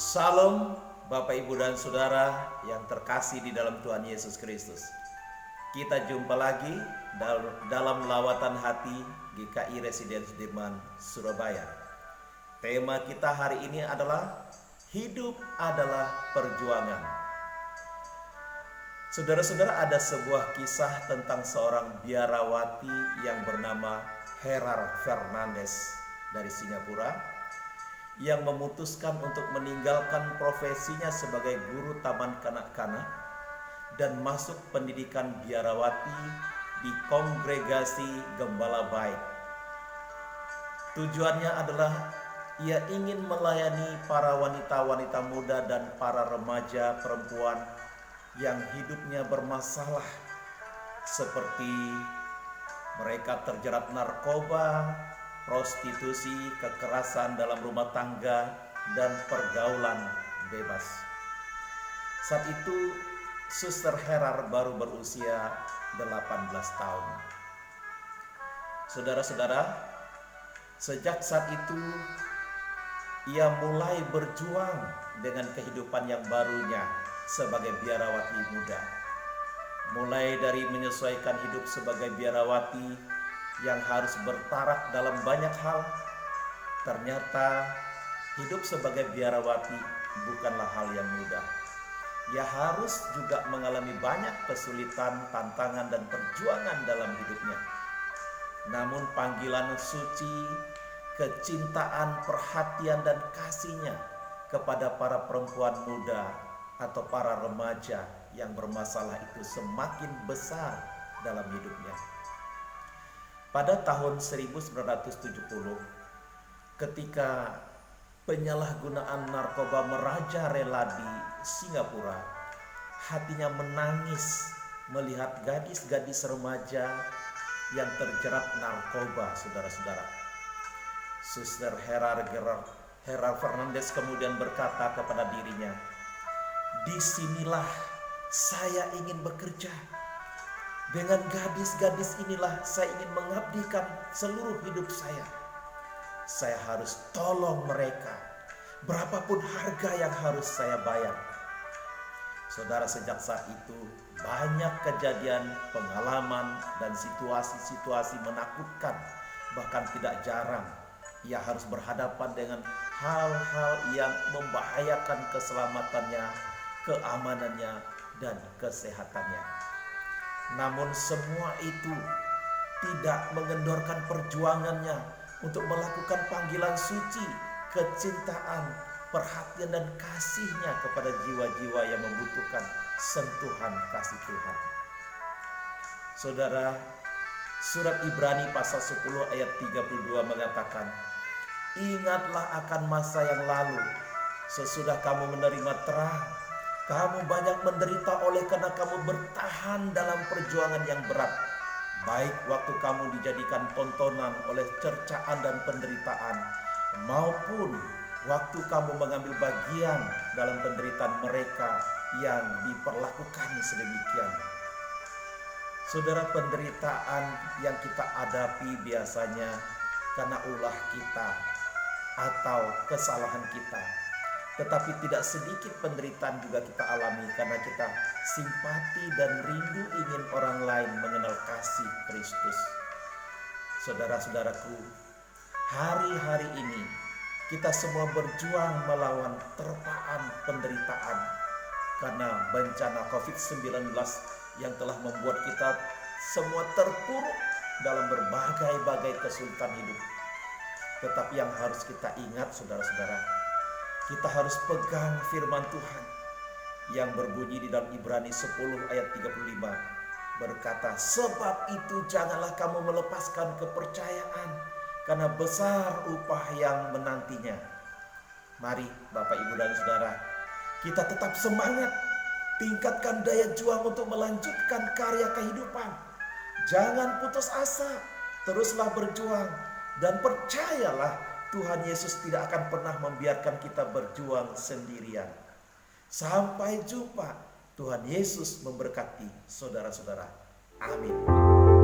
Salam Bapak Ibu dan Saudara yang terkasih di dalam Tuhan Yesus Kristus. Kita jumpa lagi dalam lawatan hati GKI Residence Dirman Surabaya. Tema kita hari ini adalah hidup adalah perjuangan. Saudara-saudara, ada sebuah kisah tentang seorang biarawati yang bernama Gerard Fernandez dari Singapura yang memutuskan untuk meninggalkan profesinya sebagai guru taman kanak-kanak dan masuk pendidikan biarawati di Kongregasi Gembala Baik. Tujuannya adalah ia ingin melayani para wanita-wanita muda dan para remaja perempuan yang hidupnya bermasalah, seperti mereka terjerat narkoba, prostitusi, kekerasan dalam rumah tangga, dan pergaulan bebas. Saat itu Suster Gerard baru berusia 18 tahun. Saudara-saudara, sejak saat itu ia mulai berjuang dengan kehidupan yang barunya sebagai biarawati muda. Mulai dari menyesuaikan hidup sebagai biarawati yang harus bertarak dalam banyak hal. Ternyata hidup sebagai biarawati bukanlah hal yang mudah. Ia harus juga mengalami banyak kesulitan, tantangan, dan perjuangan dalam hidupnya. Namun panggilan suci, kecintaan, perhatian, dan kasihnya kepada para perempuan muda atau para remaja yang bermasalah itu semakin besar dalam hidupnya. Pada tahun 1970, ketika penyalahgunaan narkoba merajalela di Singapura, hatinya menangis melihat gadis-gadis remaja yang terjerat narkoba, saudara-saudara. Suster Gerard Fernandez kemudian berkata kepada dirinya, "Disinilah saya ingin bekerja. Dengan gadis-gadis inilah saya ingin mengabdikan seluruh hidup saya. Saya harus tolong mereka, berapapun harga yang harus saya bayar." Saudara, sejak saat itu banyak kejadian, pengalaman, dan situasi-situasi menakutkan. Bahkan tidak jarang ia harus berhadapan dengan hal-hal yang membahayakan keselamatannya, keamanannya, dan kesehatannya. Namun semua itu tidak mengendorkan perjuangannya untuk melakukan panggilan suci, kecintaan, perhatian, dan kasihnya kepada jiwa-jiwa yang membutuhkan sentuhan kasih Tuhan. Saudara, surat Ibrani pasal 10 ayat 32 mengatakan, "Ingatlah akan masa yang lalu, sesudah kamu menerima terang. Kamu banyak menderita oleh karena kamu bertahan dalam perjuangan yang berat. Baik waktu kamu dijadikan tontonan oleh cercaan dan penderitaan, maupun waktu kamu mengambil bagian dalam penderitaan mereka yang diperlakukan sedemikian." Saudara, penderitaan yang kita hadapi biasanya karena ulah kita atau kesalahan kita. Tetapi tidak sedikit penderitaan juga kita alami karena kita simpati dan rindu ingin orang lain mengenal kasih Kristus. Saudara-saudaraku, hari-hari ini kita semua berjuang melawan terpaan penderitaan karena bencana COVID-19 yang telah membuat kita semua terpuruk dalam berbagai-bagai kesulitan hidup. Tetapi yang harus kita ingat, saudara-saudara, kita harus pegang firman Tuhan yang berbunyi di dalam Ibrani 10 ayat 35 berkata, "Sebab itu janganlah kamu melepaskan kepercayaan, karena besar upah yang menantinya." Mari Bapak, Ibu, dan Saudara, kita tetap semangat, tingkatkan daya juang untuk melanjutkan karya kehidupan. Jangan putus asa, teruslah berjuang, dan percayalah Tuhan Yesus tidak akan pernah membiarkan kita berjuang sendirian. Sampai jumpa. Tuhan Yesus memberkati saudara-saudara. Amin.